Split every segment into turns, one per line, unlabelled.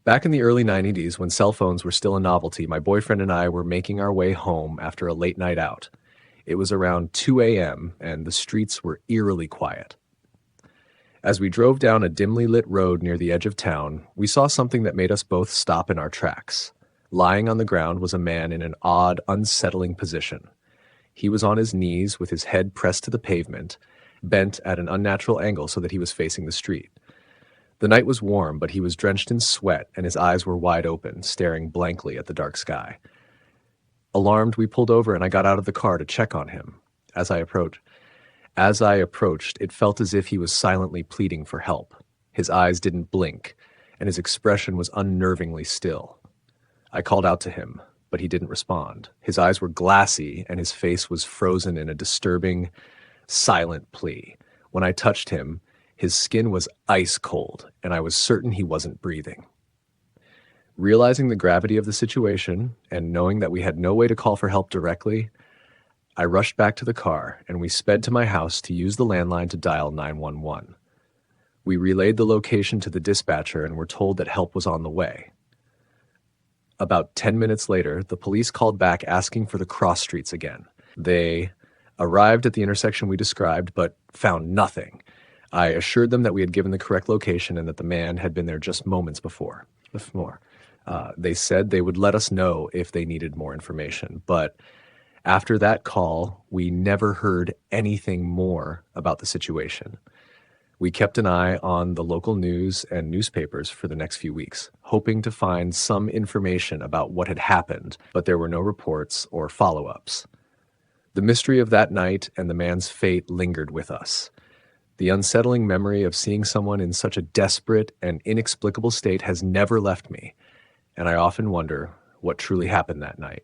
Back in the early 90s, when cell phones were still a novelty, my boyfriend and I were making our way home after a late night out. It was around 2 a.m., and the streets were eerily quiet. As we drove down a dimly lit road near the edge of town, we saw something that made us both stop in our tracks. Lying on the ground was a man in an odd, unsettling position. He was on his knees with his head pressed to the pavement, bent at an unnatural angle so that he was facing the street. The night was warm, but he was drenched in sweat and his eyes were wide open, staring blankly at the dark sky. Alarmed, we pulled over and I got out of the car to check on him. As I approached, it felt as if he was silently pleading for help. His eyes didn't blink, and his expression was unnervingly still. I called out to him, but he didn't respond. His eyes were glassy, and his face was frozen in a disturbing, silent plea. When I touched him, his skin was ice cold, and I was certain he wasn't breathing. Realizing the gravity of the situation, and knowing that we had no way to call for help directly, I rushed back to the car, and we sped to my house to use the landline to dial 911. We relayed the location to the dispatcher and were told that help was on the way. About 10 minutes later, the police called back asking for the cross streets again. They arrived at the intersection we described, but found nothing. I assured them that we had given the correct location and that the man had been there just moments before. They said they would let us know if they needed more information, but after that call, we never heard anything more about the situation. We kept an eye on the local news and newspapers for the next few weeks, hoping to find some information about what had happened, but there were no reports or follow-ups. The mystery of that night and the man's fate lingered with us. The unsettling memory of seeing someone in such a desperate and inexplicable state has never left me, and I often wonder what truly happened that night.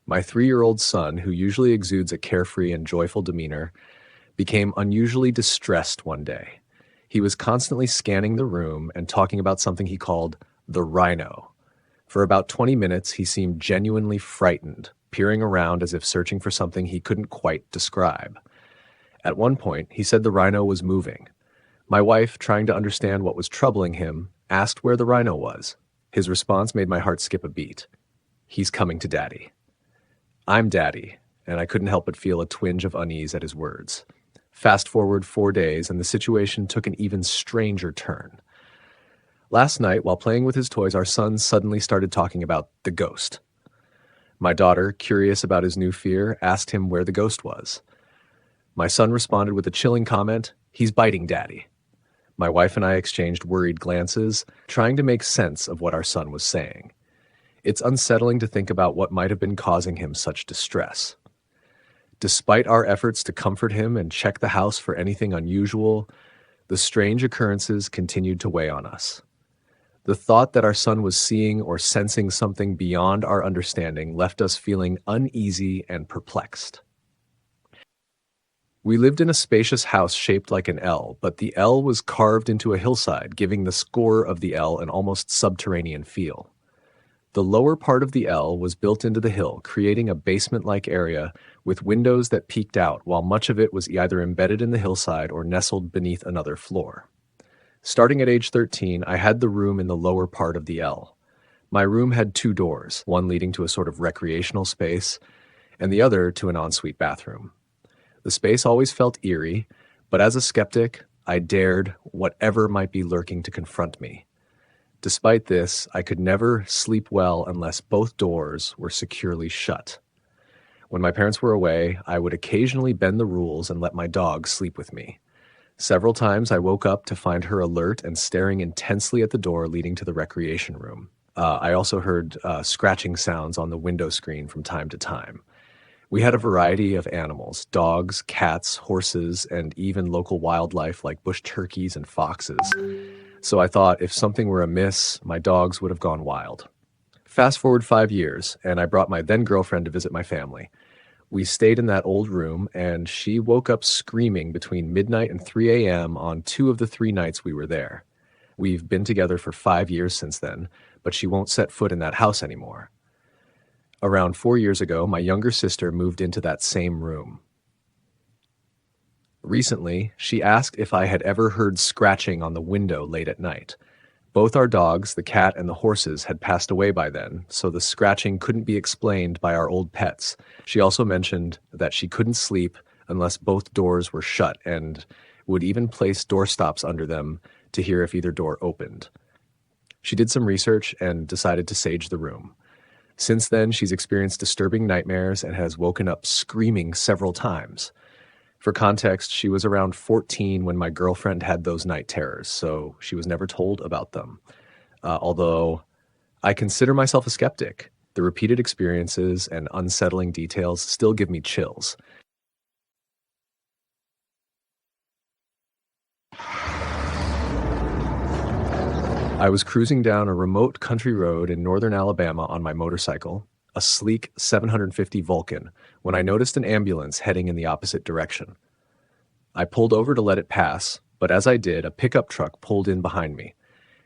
My 3-year-old son, who usually exudes a carefree and joyful demeanor, became unusually distressed one day. He was constantly scanning the room and talking about something he called the rhino. For about 20 minutes, he seemed genuinely frightened, peering around as if searching for something he couldn't quite describe. At one point, he said the rhino was moving. My wife, trying to understand what was troubling him, asked where the rhino was. His response made my heart skip a beat. "He's coming to Daddy." I'm Daddy, and I couldn't help but feel a twinge of unease at his words. Fast forward 4 days, and the situation took an even stranger turn. Last night, while playing with his toys, our son suddenly started talking about the ghost. My daughter, curious about his new fear, asked him where the ghost was. My son responded with a chilling comment, "He's biting Daddy." My wife and I exchanged worried glances, trying to make sense of what our son was saying. It's unsettling to think about what might have been causing him such distress. Despite our efforts to comfort him and check the house for anything unusual, the strange occurrences continued to weigh on us. The thought that our son was seeing or sensing something beyond our understanding left us feeling uneasy and perplexed. We lived in a spacious house shaped like an L, but the L was carved into a hillside, giving the score of the L an almost subterranean feel. The lower part of the L was built into the hill, creating a basement-like area with windows that peeked out, while much of it was either embedded in the hillside or nestled beneath another floor. Starting at age 13, I had the room in the lower part of the L. My room had 2 doors, one leading to a sort of recreational space, and the other to an ensuite bathroom. The space always felt eerie, but as a skeptic, I dared whatever might be lurking to confront me. Despite this, I could never sleep well unless both doors were securely shut. When my parents were away, I would occasionally bend the rules and let my dog sleep with me. Several times I woke up to find her alert and staring intensely at the door leading to the recreation room. I also heard scratching sounds on the window screen from time to time. We had a variety of animals: dogs, cats, horses, and even local wildlife like bush turkeys and foxes. So I thought if something were amiss, my dogs would have gone wild. Fast forward 5 years, and I brought my then girlfriend to visit my family. We stayed in that old room, and she woke up screaming between midnight and 3 a.m. on 2 of the 3 nights we were there. We've been together for 5 years since then, but she won't set foot in that house anymore. Around 4 years ago, my younger sister moved into that same room. Recently, she asked if I had ever heard scratching on the window late at night. Both our dogs, the cat and the horses, had passed away by then, so the scratching couldn't be explained by our old pets. She also mentioned that she couldn't sleep unless both doors were shut and would even place doorstops under them to hear if either door opened. She did some research and decided to sage the room. Since then, she's experienced disturbing nightmares and has woken up screaming several times. For context, she was around 14 when my girlfriend had those night terrors, so she was never told about them. Although I consider myself a skeptic, the repeated experiences and unsettling details still give me chills. I was cruising down a remote country road in northern Alabama on my motorcycle, a sleek 750 Vulcan, when I noticed an ambulance heading in the opposite direction. I pulled over to let it pass, but as I did, a pickup truck pulled in behind me.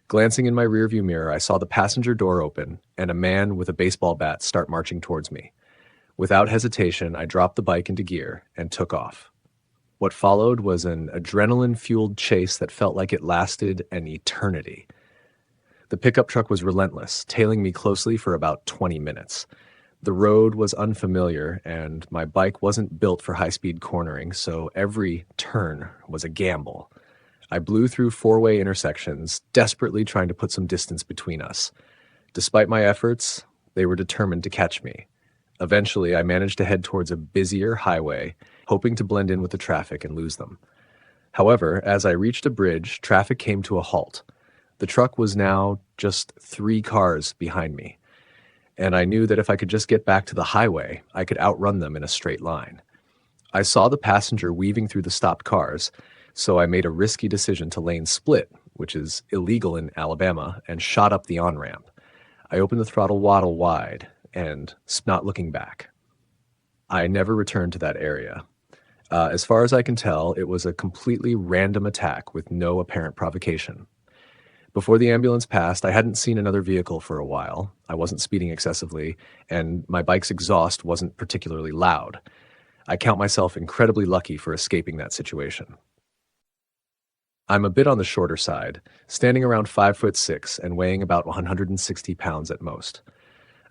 Glancing in my rearview mirror, I saw the passenger door open and a man with a baseball bat start marching towards me. Without hesitation, I dropped the bike into gear and took off. What followed was an adrenaline-fueled chase that felt like it lasted an eternity. The pickup truck was relentless, tailing me closely for about 20 minutes. The road was unfamiliar, and my bike wasn't built for high-speed cornering, so every turn was a gamble. I blew through four-way intersections, desperately trying to put some distance between us. Despite my efforts, they were determined to catch me. Eventually, I managed to head towards a busier highway, hoping to blend in with the traffic and lose them. However, as I reached a bridge, traffic came to a halt. The truck was now just 3 cars behind me, and I knew that if I could just get back to the highway, I could outrun them in a straight line. I saw the passenger weaving through the stopped cars, so I made a risky decision to lane split, which is illegal in Alabama, and shot up the on-ramp. I opened the throttle waddle wide and not looking back. I never returned to that area. As far as I can tell, it was a completely random attack with no apparent provocation. Before the ambulance passed, I hadn't seen another vehicle for a while. I wasn't speeding excessively, and my bike's exhaust wasn't particularly loud. I count myself incredibly lucky for escaping that situation. I'm a bit on the shorter side, standing around 5'6" and weighing about 160 pounds at most.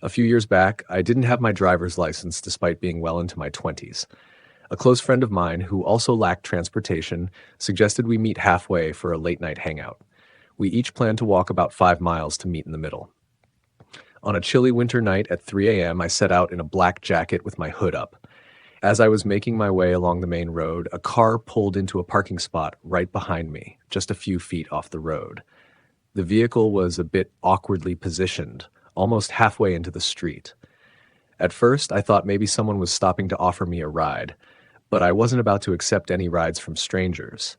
A few years back, I didn't have my driver's license despite being well into my 20s. A close friend of mine, who also lacked transportation, suggested we meet halfway for a late-night hangout. We each planned to walk about 5 miles to meet in the middle. On a chilly winter night at 3 a.m., I set out in a black jacket with my hood up. As I was making my way along the main road, a car pulled into a parking spot right behind me, just a few feet off the road. The vehicle was a bit awkwardly positioned, almost halfway into the street. At first, I thought maybe someone was stopping to offer me a ride, but I wasn't about to accept any rides from strangers.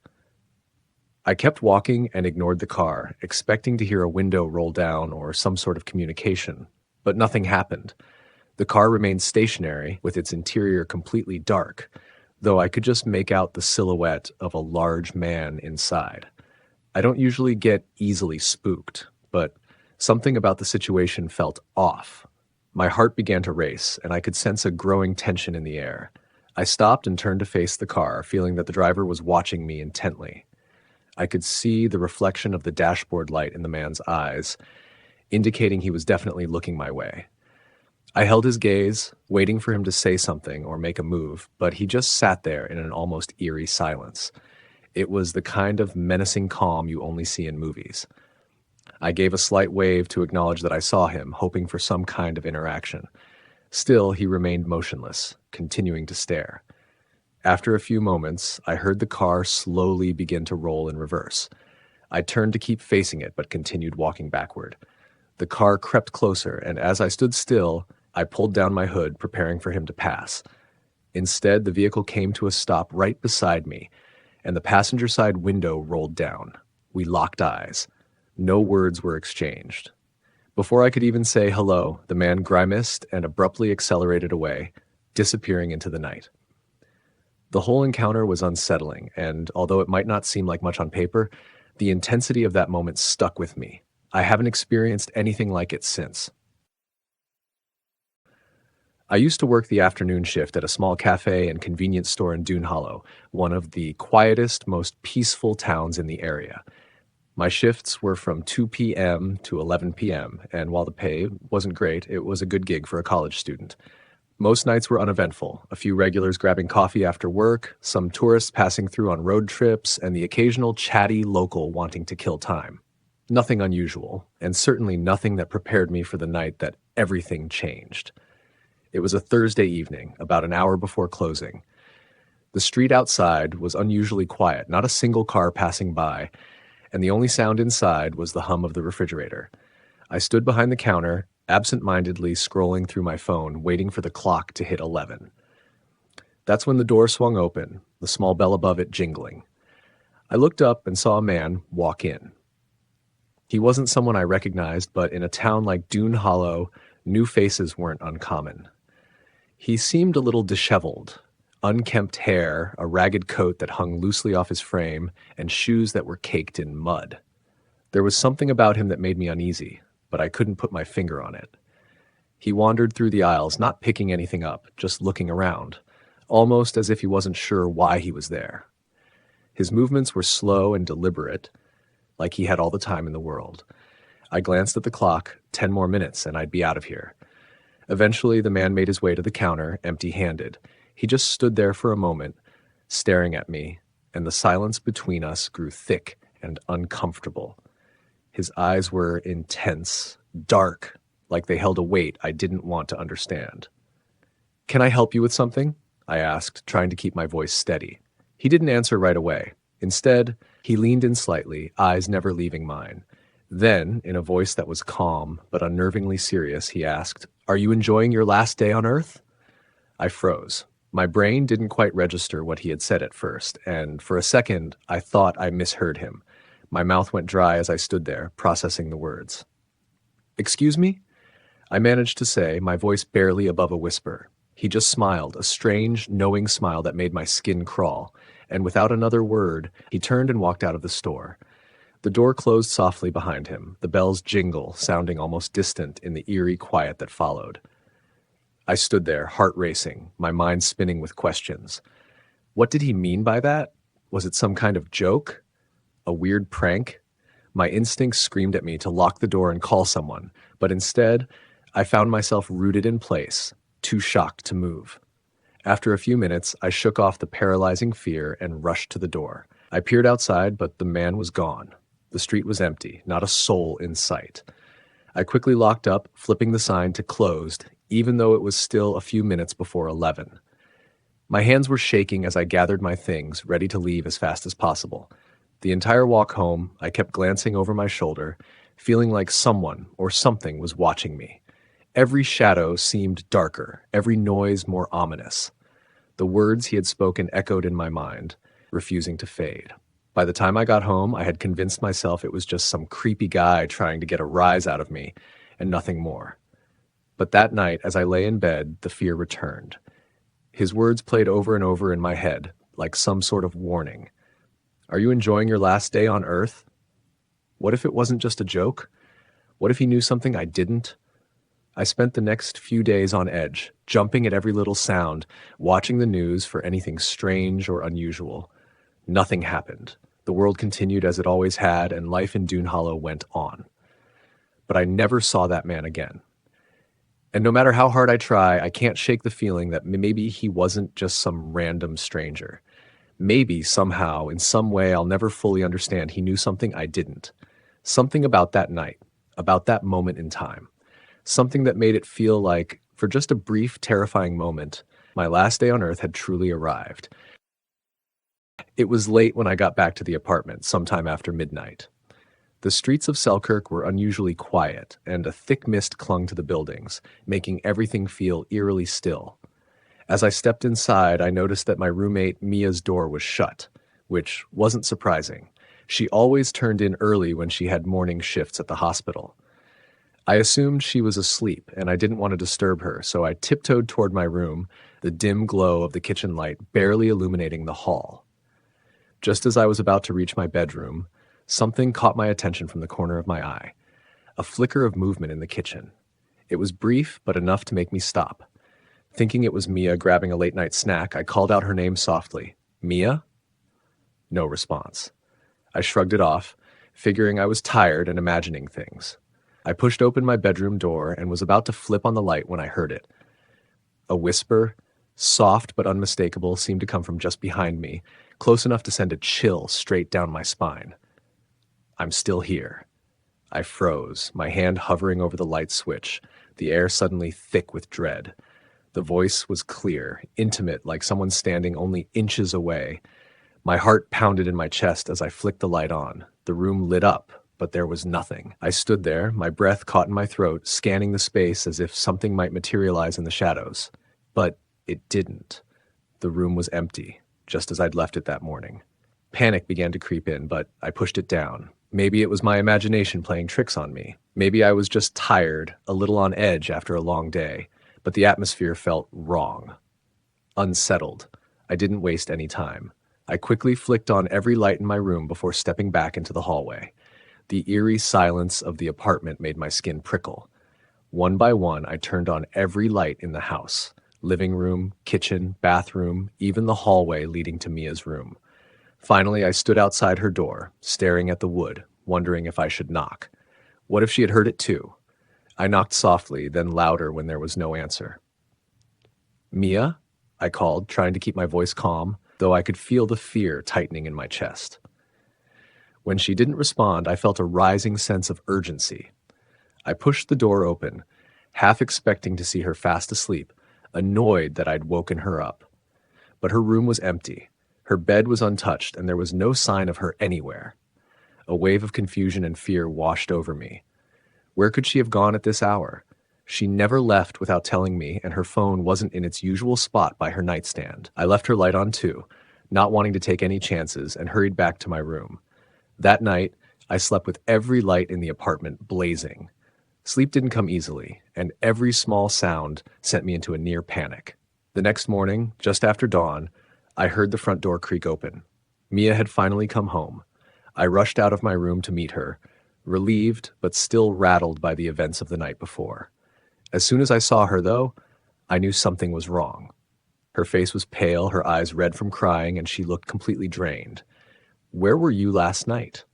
I kept walking and ignored the car, expecting to hear a window roll down or some sort of communication, but nothing happened. The car remained stationary, with its interior completely dark, though I could just make out the silhouette of a large man inside. I don't usually get easily spooked, but something about the situation felt off. My heart began to race, and I could sense a growing tension in the air. I stopped and turned to face the car, feeling that the driver was watching me intently. I could see the reflection of the dashboard light in the man's eyes, indicating he was definitely looking my way. I held his gaze, waiting for him to say something or make a move, but he just sat there in an almost eerie silence. It was the kind of menacing calm you only see in movies. I gave a slight wave to acknowledge that I saw him, hoping for some kind of interaction. Still, he remained motionless, continuing to stare. After a few moments, I heard the car slowly begin to roll in reverse. I turned to keep facing it, but continued walking backward. The car crept closer, and as I stood still, I pulled down my hood, preparing for him to pass. Instead, the vehicle came to a stop right beside me, and the passenger side window rolled down. We locked eyes. No words were exchanged. Before I could even say hello, the man grimaced and abruptly accelerated away, disappearing into the night. The whole encounter was unsettling, and although it might not seem like much on paper, the intensity of that moment stuck with me. I haven't experienced anything like it since. I used to work the afternoon shift at a small cafe and convenience store in Dune Hollow, one of the quietest, most peaceful towns in the area. My shifts were from 2 p.m. to 11 p.m., and while the pay wasn't great, it was a good gig for a college student. Most nights were uneventful, a few regulars grabbing coffee after work, some tourists passing through on road trips, and the occasional chatty local wanting to kill time. Nothing unusual, and certainly nothing that prepared me for the night that everything changed. It was a Thursday evening, about an hour before closing. The street outside was unusually quiet, not a single car passing by, and the only sound inside was the hum of the refrigerator. I stood behind the counter, absent-mindedly scrolling through my phone, waiting for the clock to hit 11. That's when the door swung open, the small bell above it jingling. I looked up and saw a man walk in. He wasn't someone I recognized, but in a town like Dune Hollow, new faces weren't uncommon. He seemed a little disheveled, unkempt hair, a ragged coat that hung loosely off his frame, and shoes that were caked in mud. There was something about him that made me uneasy, but I couldn't put my finger on it. He wandered through the aisles, not picking anything up, just looking around, almost as if he wasn't sure why he was there. His movements were slow and deliberate, like he had all the time in the world. I glanced at the clock, 10 more minutes, and I'd be out of here. Eventually, the man made his way to the counter, empty-handed. He just stood there for a moment, staring at me, and the silence between us grew thick and uncomfortable. His eyes were intense, dark, like they held a weight I didn't want to understand. "Can I help you with something?" I asked, trying to keep my voice steady. He didn't answer right away. Instead, he leaned in slightly, eyes never leaving mine. Then, in a voice that was calm but unnervingly serious, he asked, "Are you enjoying your last day on Earth?" I froze. My brain didn't quite register what he had said at first, and for a second, I thought I misheard him. My mouth went dry as I stood there, processing the words. "Excuse me?" I managed to say, my voice barely above a whisper. He just smiled, a strange, knowing smile that made my skin crawl, and without another word, he turned and walked out of the store. The door closed softly behind him, the bell's jingle sounding almost distant in the eerie quiet that followed. I stood there, heart racing, my mind spinning with questions. What did he mean by that? Was it some kind of joke? A weird prank? My instincts screamed at me to lock the door and call someone, but instead, I found myself rooted in place, too shocked to move. After a few minutes, I shook off the paralyzing fear and rushed to the door. I peered outside, but the man was gone. The street was empty, not a soul in sight. I quickly locked up, flipping the sign to closed, even though it was still a few minutes before 11. My hands were shaking as I gathered my things, ready to leave as fast as possible. The entire walk home, I kept glancing over my shoulder, feeling like someone or something was watching me. Every shadow seemed darker, every noise more ominous. The words he had spoken echoed in my mind, refusing to fade. By the time I got home, I had convinced myself it was just some creepy guy trying to get a rise out of me, and nothing more. But that night, as I lay in bed, the fear returned. His words played over and over in my head, like some sort of warning. Are you enjoying your last day on Earth? What if it wasn't just a joke? What if he knew something I didn't? I spent the next few days on edge, jumping at every little sound, watching the news for anything strange or unusual. Nothing happened. The world continued as it always had, and life in Dune Hollow went on. But I never saw that man again. And no matter how hard I try, I can't shake the feeling that maybe he wasn't just some random stranger. Maybe, somehow, in some way I'll never fully understand, he knew something I didn't. Something about that night, about that moment in time. Something that made it feel like, for just a brief, terrifying moment, my last day on Earth had truly arrived. It was late when I got back to the apartment, sometime after midnight. The streets of Selkirk were unusually quiet, and a thick mist clung to the buildings, making everything feel eerily still. As I stepped inside, I noticed that my roommate Mia's door was shut, which wasn't surprising. She always turned in early when she had morning shifts at the hospital. I assumed she was asleep, and I didn't want to disturb her, so I tiptoed toward my room, the dim glow of the kitchen light barely illuminating the hall. Just as I was about to reach my bedroom, something caught my attention from the corner of my eye. A flicker of movement in the kitchen. It was brief, but enough to make me stop. Thinking it was Mia grabbing a late-night snack, I called out her name softly. Mia? No response. I shrugged it off, figuring I was tired and imagining things. I pushed open my bedroom door and was about to flip on the light when I heard it. A whisper, soft but unmistakable, seemed to come from just behind me, close enough to send a chill straight down my spine. I'm still here. I froze, my hand hovering over the light switch, the air suddenly thick with dread. The voice was clear, intimate, like someone standing only inches away. My heart pounded in my chest as I flicked the light on. The room lit up, but there was nothing. I stood there, my breath caught in my throat, scanning the space as if something might materialize in the shadows. But it didn't. The room was empty, just as I'd left it that morning. Panic began to creep in, but I pushed it down. Maybe it was my imagination playing tricks on me. Maybe I was just tired, a little on edge after a long day. But the atmosphere felt wrong. Unsettled. I didn't waste any time. I quickly flicked on every light in my room before stepping back into the hallway. The eerie silence of the apartment made my skin prickle. One by one, I turned on every light in the house. Living room, kitchen, bathroom, even the hallway leading to Mia's room. Finally, I stood outside her door, staring at the wood, wondering if I should knock. What if she had heard it too? I knocked softly, then louder when there was no answer. Mia? I called, trying to keep my voice calm, though I could feel the fear tightening in my chest. When she didn't respond, I felt a rising sense of urgency. I pushed the door open, half expecting to see her fast asleep, annoyed that I'd woken her up. But her room was empty. Her bed was untouched, and there was no sign of her anywhere. A wave of confusion and fear washed over me. Where could she have gone at this hour? She never left without telling me, and her phone wasn't in its usual spot by her nightstand. I left her light on too, not wanting to take any chances, and hurried back to my room. That night, I slept with every light in the apartment blazing. Sleep didn't come easily, and every small sound sent me into a near panic. The next morning, just after dawn, I heard the front door creak open. Mia had finally come home. I rushed out of my room to meet her, relieved but still rattled by the events of the night before. As soon as I saw her, though, I knew something was wrong. Her face was pale, her eyes red from crying, and she looked completely drained. "Where were you last night?"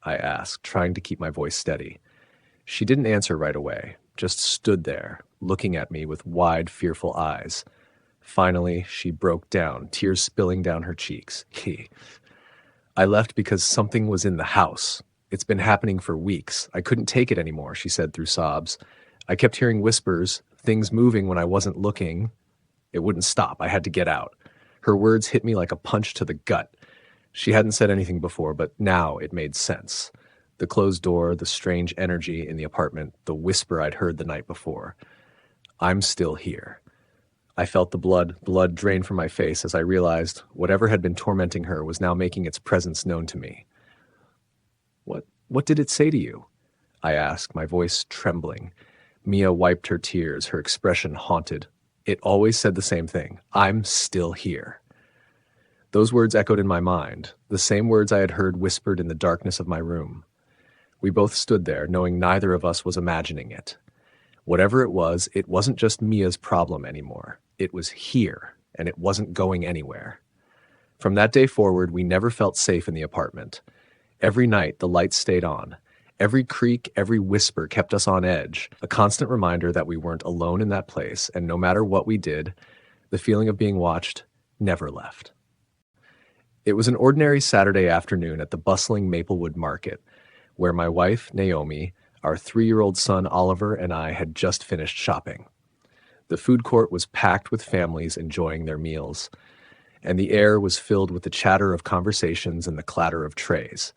I asked, trying to keep my voice steady. She didn't answer right away, just stood there, looking at me with wide, fearful eyes. Finally, she broke down, tears spilling down her cheeks. I left because something was in the house. It's been happening for weeks. I couldn't take it anymore, she said through sobs. I kept hearing whispers, things moving when I wasn't looking. It wouldn't stop. I had to get out. Her words hit me like a punch to the gut. She hadn't said anything before, but now it made sense. The closed door, the strange energy in the apartment, the whisper I'd heard the night before. I'm still here. I felt the blood drain from my face as I realized whatever had been tormenting her was now making its presence known to me. What did it say to you? I asked, my voice trembling. Mia wiped her tears, her expression haunted. It always said the same thing. I'm still here. Those words echoed in my mind, the same words I had heard whispered in the darkness of my room. We both stood there, knowing neither of us was imagining it. Whatever it wasn't just Mia's problem anymore. It was here, and it wasn't going anywhere. From that day forward, we never felt safe in the apartment. Every night, the lights stayed on. Every creak, every whisper kept us on edge, a constant reminder that we weren't alone in that place, and no matter what we did, the feeling of being watched never left. It was an ordinary Saturday afternoon at the bustling Maplewood Market, where my wife, Naomi, our 3-year-old son, Oliver, and I had just finished shopping. The food court was packed with families enjoying their meals, and the air was filled with the chatter of conversations and the clatter of trays.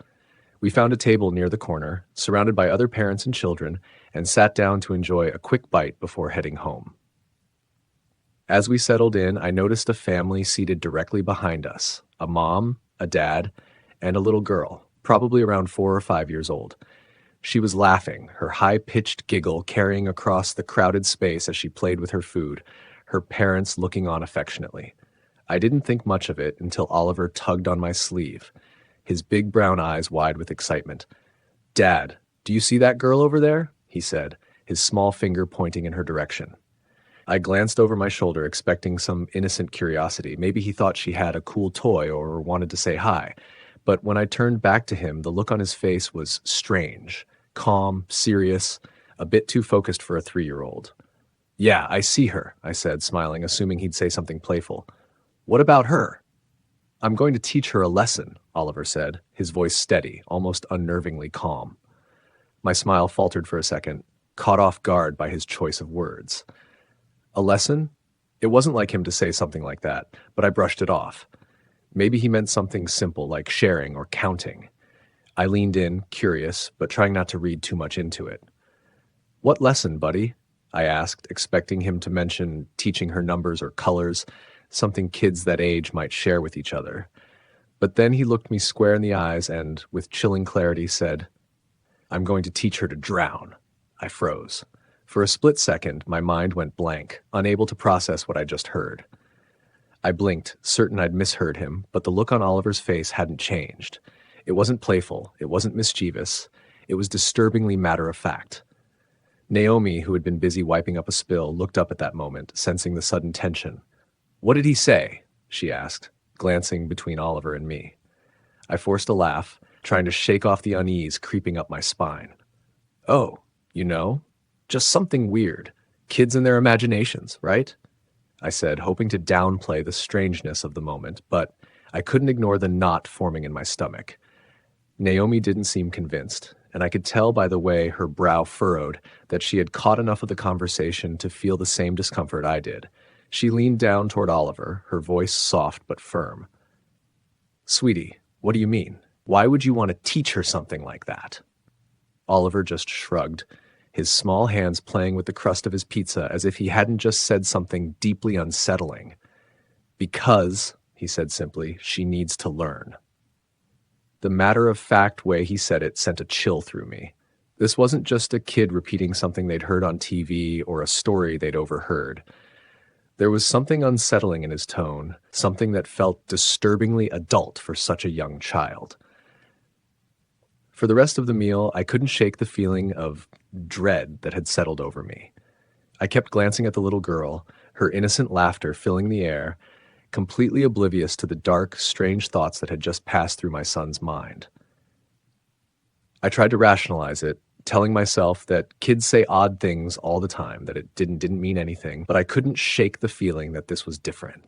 We found a table near the corner, surrounded by other parents and children, and sat down to enjoy a quick bite before heading home. As we settled in, I noticed a family seated directly behind us, a mom, a dad, and a little girl, probably around 4 or 5 years old. She was laughing, her high-pitched giggle carrying across the crowded space as she played with her food, her parents looking on affectionately. I didn't think much of it until Oliver tugged on my sleeve, his big brown eyes wide with excitement. "Dad, do you see that girl over there?" he said, his small finger pointing in her direction. I glanced over my shoulder, expecting some innocent curiosity. Maybe he thought she had a cool toy or wanted to say hi. But when I turned back to him, the look on his face was strange, calm, serious, a bit too focused for a 3-year-old. Yeah, I see her, I said, smiling, assuming he'd say something playful. What about her? I'm going to teach her a lesson, Oliver said, his voice steady, almost unnervingly calm. My smile faltered for a second, caught off guard by his choice of words. A lesson? It wasn't like him to say something like that, but I brushed it off. Maybe he meant something simple like sharing or counting. I leaned in, curious, but trying not to read too much into it. What lesson, buddy? I asked, expecting him to mention teaching her numbers or colors, something kids that age might share with each other. But then he looked me square in the eyes and, with chilling clarity, said, I'm going to teach her to drown. I froze. For a split second, my mind went blank, unable to process what I just heard. I blinked, certain I'd misheard him, but the look on Oliver's face hadn't changed. It wasn't playful, it wasn't mischievous, it was disturbingly matter-of-fact. Naomi, who had been busy wiping up a spill, looked up at that moment, sensing the sudden tension. What did he say? She asked, glancing between Oliver and me. I forced a laugh, trying to shake off the unease creeping up my spine. Oh, you know? Just something weird. Kids and their imaginations, right? I said, hoping to downplay the strangeness of the moment, but I couldn't ignore the knot forming in my stomach. Naomi didn't seem convinced, and I could tell by the way her brow furrowed that she had caught enough of the conversation to feel the same discomfort I did. She leaned down toward Oliver, her voice soft but firm. Sweetie, what do you mean? Why would you want to teach her something like that? Oliver just shrugged, his small hands playing with the crust of his pizza as if he hadn't just said something deeply unsettling. Because, he said simply, she needs to learn. The matter-of-fact way he said it sent a chill through me. This wasn't just a kid repeating something they'd heard on TV or a story they'd overheard. There was something unsettling in his tone, something that felt disturbingly adult for such a young child. For the rest of the meal, I couldn't shake the feeling of dread that had settled over me. I kept glancing at the little girl, her innocent laughter filling the air, completely oblivious to the dark, strange thoughts that had just passed through my son's mind. I tried to rationalize it, telling myself that kids say odd things all the time, that it didn't mean anything, but I couldn't shake the feeling that this was different.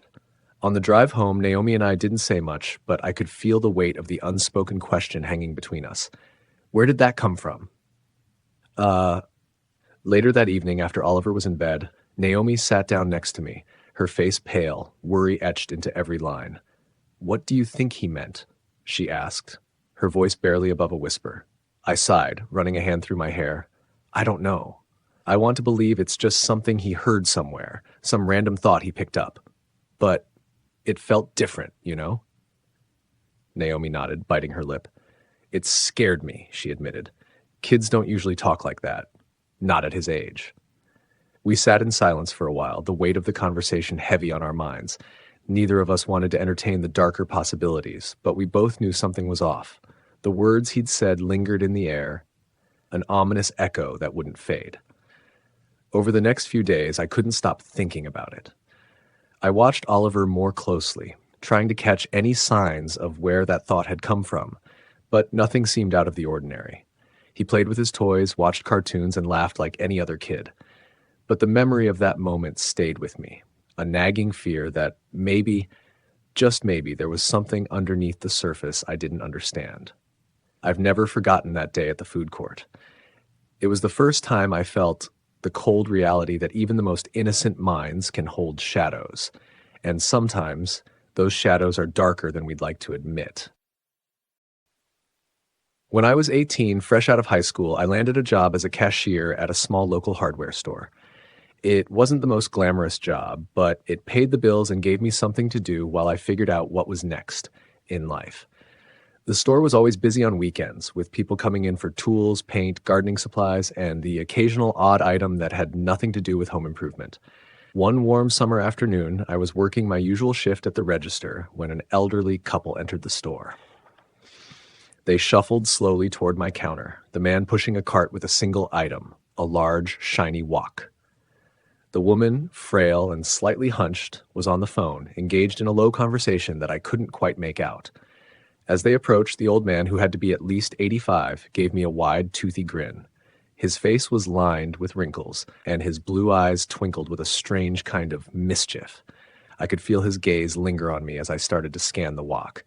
On the drive home, Naomi and I didn't say much, but I could feel the weight of the unspoken question hanging between us. Where did that come from? Later that evening, after Oliver was in bed, Naomi sat down next to me, her face pale, worry etched into every line. What do you think he meant? She asked, her voice barely above a whisper. I sighed, running a hand through my hair. I don't know. I want to believe it's just something he heard somewhere, some random thought he picked up. But it felt different, you know? Naomi nodded, biting her lip. It scared me, she admitted. Kids don't usually talk like that. Not at his age. We sat in silence for a while, the weight of the conversation heavy on our minds. Neither of us wanted to entertain the darker possibilities, but we both knew something was off. The words he'd said lingered in the air, an ominous echo that wouldn't fade. Over the next few days, I couldn't stop thinking about it. I watched Oliver more closely, trying to catch any signs of where that thought had come from, but nothing seemed out of the ordinary. He played with his toys, watched cartoons, and laughed like any other kid. But the memory of that moment stayed with me, a nagging fear that maybe, just maybe, there was something underneath the surface I didn't understand. I've never forgotten that day at the food court. It was the first time I felt the cold reality that even the most innocent minds can hold shadows, and sometimes those shadows are darker than we'd like to admit. When I was 18, fresh out of high school, I landed a job as a cashier at a small local hardware store. It wasn't the most glamorous job, but it paid the bills and gave me something to do while I figured out what was next in life. The store was always busy on weekends, with people coming in for tools, paint, gardening supplies, and the occasional odd item that had nothing to do with home improvement. One warm summer afternoon, I was working my usual shift at the register when an elderly couple entered the store. They shuffled slowly toward my counter, the man pushing a cart with a single item, a large, shiny wok. The woman, frail and slightly hunched, was on the phone, engaged in a low conversation that I couldn't quite make out. As they approached, the old man, who had to be at least 85, gave me a wide, toothy grin. His face was lined with wrinkles, and his blue eyes twinkled with a strange kind of mischief. I could feel his gaze linger on me as I started to scan the wok.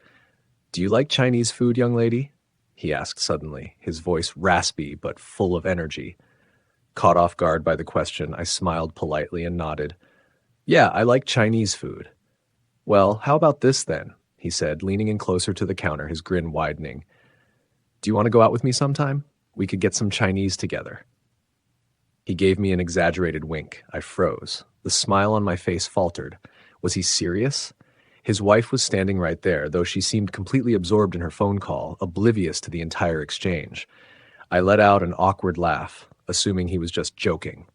"Do you like Chinese food, young lady?" he asked suddenly, his voice raspy but full of energy. Caught off guard by the question, I smiled politely and nodded. "Yeah, I like Chinese food." "Well, how about this then?" he said, leaning in closer to the counter, his grin widening. "Do you want to go out with me sometime? We could get some Chinese together." He gave me an exaggerated wink. I froze. The smile on my face faltered. Was he serious? His wife was standing right there, though she seemed completely absorbed in her phone call, oblivious to the entire exchange. I let out an awkward laugh, assuming he was just joking.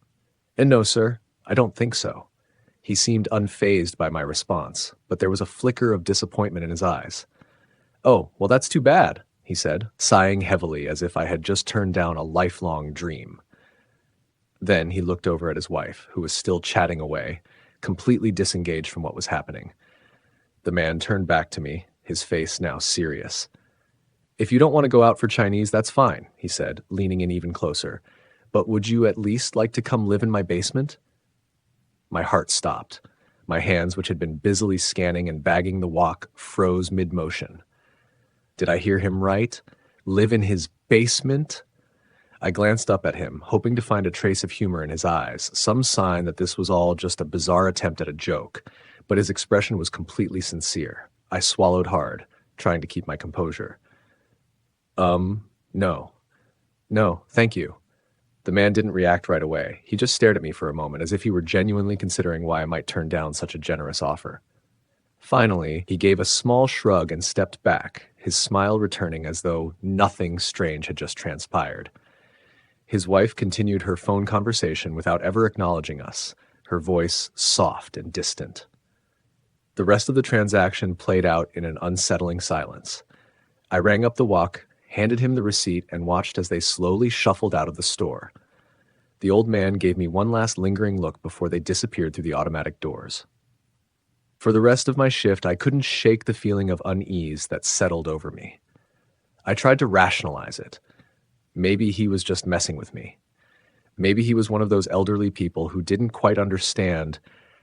"And no, sir, I don't think so." He seemed unfazed by my response, but there was a flicker of disappointment in his eyes. "Oh, well, that's too bad," he said, sighing heavily as if I had just turned down a lifelong dream. Then he looked over at his wife, who was still chatting away, completely disengaged from what was happening. The man turned back to me, his face now serious. "If you don't want to go out for Chinese, that's fine," he said, leaning in even closer. "But would you at least like to come live in my basement?" My heart stopped. My hands, which had been busily scanning and bagging the wok, froze mid-motion. Did I hear him right? Live in his basement? I glanced up at him, hoping to find a trace of humor in his eyes, some sign that this was all just a bizarre attempt at a joke, but his expression was completely sincere. I swallowed hard, trying to keep my composure. No. No, thank you." The man didn't react right away. He just stared at me for a moment, as if he were genuinely considering why I might turn down such a generous offer. Finally, he gave a small shrug and stepped back, his smile returning as though nothing strange had just transpired. His wife continued her phone conversation without ever acknowledging us, her voice soft and distant. The rest of the transaction played out in an unsettling silence. I rang up the wok, handed him the receipt, and watched as they slowly shuffled out of the store. The old man gave me one last lingering look before they disappeared through the automatic doors. For the rest of my shift, I couldn't shake the feeling of unease that settled over me. I tried to rationalize it. Maybe he was just messing with me. Maybe he was one of those elderly people who didn't quite understand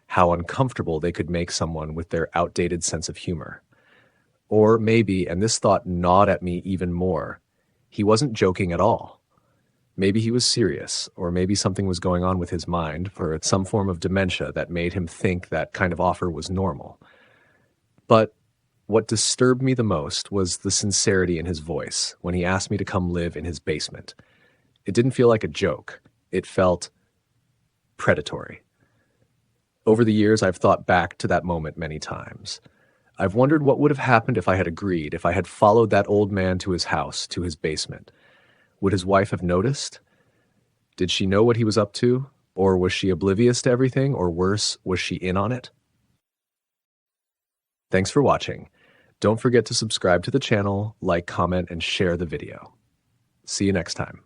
how uncomfortable they could make someone with their outdated sense of humor. Or maybe, and this thought gnawed at me even more, he wasn't joking at all. Maybe he was serious, or maybe something was going on with his mind for some form of dementia that made him think that kind of offer was normal. But what disturbed me the most was the sincerity in his voice when he asked me to come live in his basement. It didn't feel like a joke. It felt predatory. Over the years, I've thought back to that moment many times. I've wondered what would have happened if I had agreed, if I had followed that old man to his house, to his basement. Would his wife have noticed? Did she know what he was up to? Or was she oblivious to everything? Or worse, was she in on it? Thanks for watching. Don't forget to subscribe to the channel, like, comment, and share the video. See you next time.